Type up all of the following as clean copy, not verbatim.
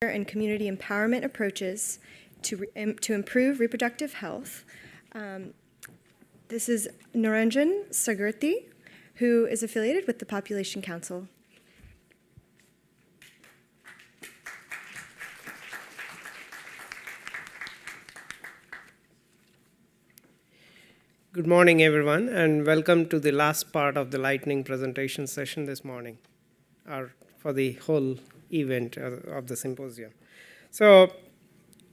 and community empowerment approaches to improve reproductive health. This is Niranjan Saggurti, who is affiliated with the Population Council. Good morning, everyone, and welcome to the last part of the lightning presentation session this morning, or for the whole event of the symposium. So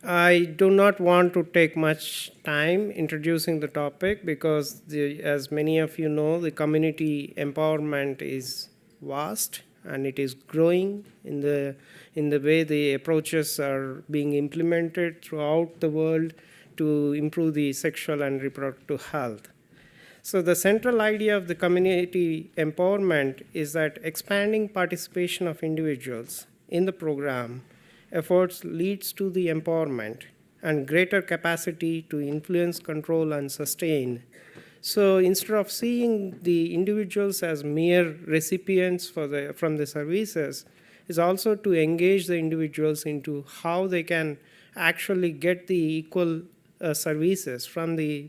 I do not want to take much time introducing the topic because, as many of you know, the community empowerment is vast and it is growing in the way the approaches are being implemented throughout the world to improve the sexual and reproductive health. So the central idea of the community empowerment is that expanding participation of individuals in the program efforts leads to the empowerment and greater capacity to influence, control, and sustain. So instead of seeing the individuals as mere recipients from the services, is also to engage the individuals into how they can actually get the equal services from the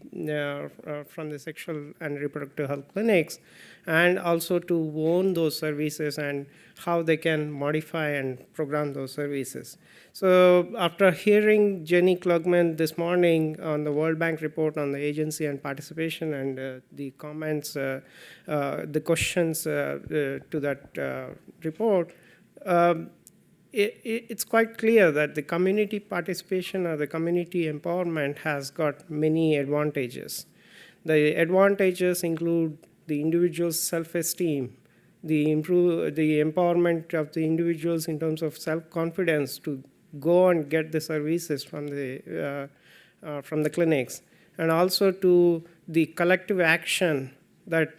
sexual and reproductive health clinics, and also to own those services and how they can modify and program those services. So after hearing Jenny Klugman this morning on the World Bank report on the agency and participation and the comments, the questions to that report, it's quite clear that the community participation or the community empowerment has got many advantages. The advantages include the individual's self-esteem, the empowerment of the individuals in terms of self-confidence to go and get the services from the clinics, and also to the collective action that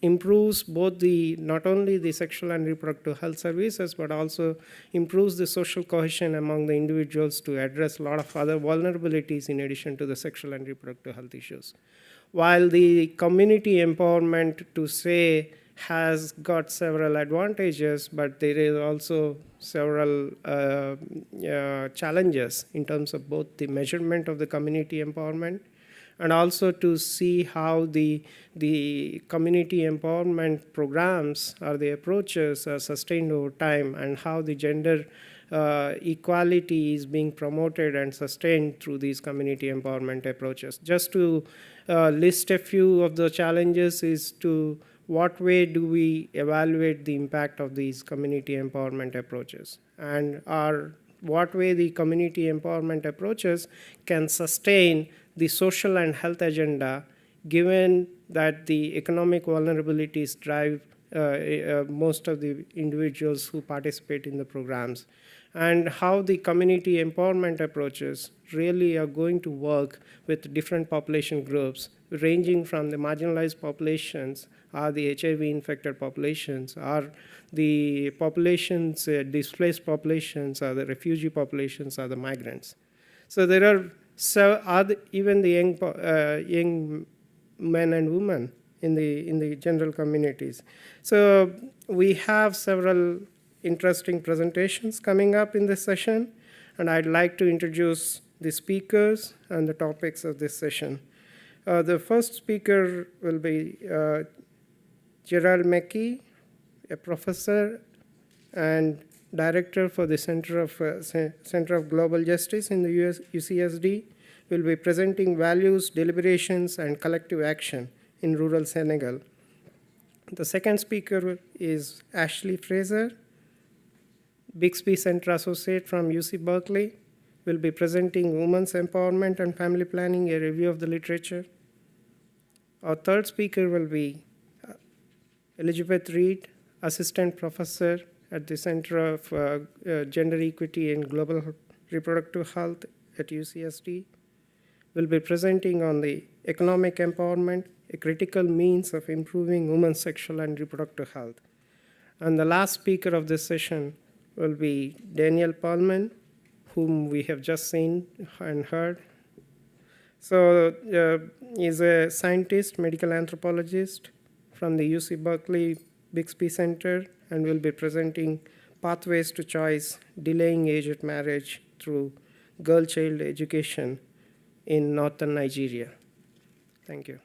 improves both not only the sexual and reproductive health services, but also improves the social cohesion among the individuals to address a lot of other vulnerabilities in addition to the sexual and reproductive health issues. While the community empowerment, to say, has got several advantages, but there is also several challenges in terms of both the measurement of the community empowerment and also to see how the community empowerment programs or the approaches are sustained over time, and how the gender equality is being promoted and sustained through these community empowerment approaches. Just to list a few of the challenges is to what way do we evaluate the impact of these community empowerment approaches, and what way the community empowerment approaches can sustain the social and health agenda, given that the economic vulnerabilities drive most of the individuals who participate in the programs, and how the community empowerment approaches really are going to work with different population groups, ranging from the marginalized populations, or the HIV-infected populations, or the populations, displaced populations, or the refugee populations, or the migrants. So there are even the young men and women in the general communities. So we have several interesting presentations coming up in this session, and I'd like to introduce the speakers and the topics of this session. The first speaker will be Gerald McKee, a professor and director for the Center of Global Justice in the UCSD, will be presenting values, deliberations, and collective action in rural Senegal. The second speaker is Ashley Fraser, Bixby Center Associate from UC Berkeley, will be presenting Women's Empowerment and Family Planning, a review of the literature. Our third speaker will be Elizabeth Reed, Assistant Professor at the Center of Gender Equity and Global Reproductive Health at UCSD, will be presenting on the economic empowerment, a critical means of improving women's sexual and reproductive health. And the last speaker of this session will be Daniel Pullman, whom we have just seen and heard. So he's a scientist, medical anthropologist from the UC Berkeley Bixby Center, and will be presenting pathways to choice, delaying age at marriage through girl child education in northern Nigeria. Thank you.